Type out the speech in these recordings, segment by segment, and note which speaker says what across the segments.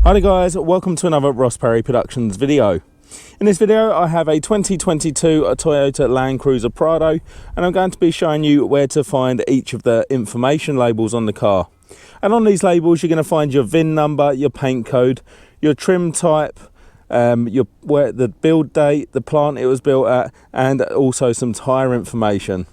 Speaker 1: Hi guys, welcome to another Ross Perry Productions video. In this video I have a 2022 Toyota Landcruiser Prado, and I'm going to be showing you where to find each of the information labels on the car. And on these labels you're going to find your VIN number, your paint code, your trim type, the build date, the plant it was built at, and also some tyre information.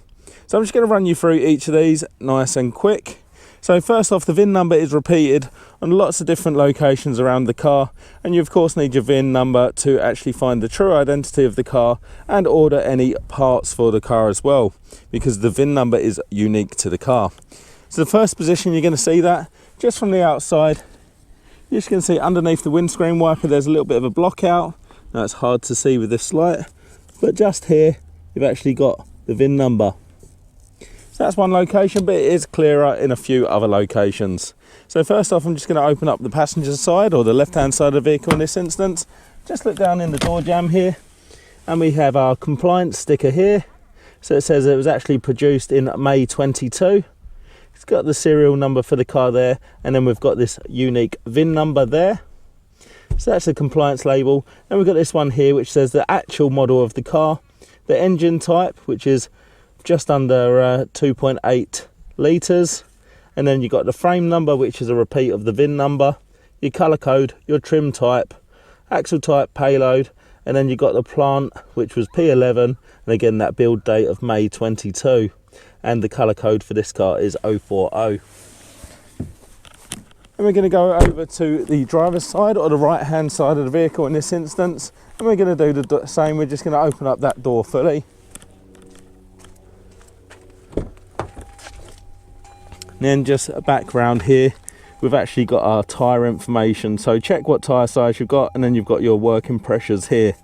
Speaker 1: So I'm just going to run you through each of these nice and quick. So first off, the VIN number is repeated on lots of different locations around the car, and you of course need your VIN number to actually find the true identity of the car and order any parts for the car as well, because the VIN number is unique to the car. So the first position you're going to see that just from the outside, you're just going to see underneath the windscreen wiper there's a little bit of a block out. Now it's hard to see with this light, but just here you've actually got the VIN number. So that's one location, but it is clearer in a few other locations. So first off, I'm just going to open up the passenger side, or the left hand side of the vehicle in this instance. Just look down in the door jamb here, and we have our compliance sticker here. So it says it was actually produced in May 22. It's got the serial number for the car there, and then we've got this unique VIN number there. So that's the compliance label. And we've got this one here which says the actual model of the car, the engine type, which is just under 2.8 litres, and then you've got the frame number, which is a repeat of the VIN number, your colour code, your trim type, axle type, payload, and then you've got the plant, which was P11, and again that build date of May 22, and the colour code for this car is 040. And we're going to go over to the driver's side, or the right hand side of the vehicle in this instance, and we're going to do the same. We're just going to open up that door fully. And then just back around here, we've actually got our tyre information. So check what tyre size you've got, and then you've got your working pressures here.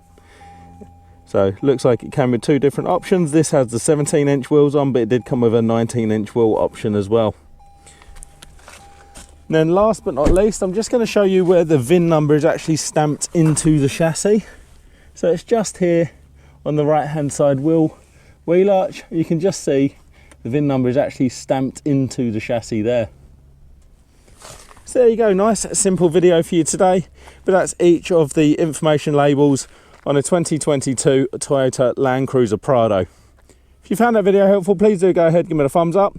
Speaker 1: So looks like it came with two different options. This has the 17-inch wheels on, but it did come with a 19-inch wheel option as well. And then last but not least, I'm just going to show you where the VIN number is actually stamped into the chassis. So it's just here on the right hand side wheel arch. You can just see the VIN number is actually stamped into the chassis there. So there you go, nice simple video for you today. But that's each of the information labels on a 2022 Toyota Landcruiser Prado. If you found that video helpful, please do go ahead, give me a thumbs up,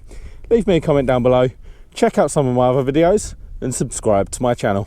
Speaker 1: leave me a comment down below, check out some of my other videos, and subscribe to my channel.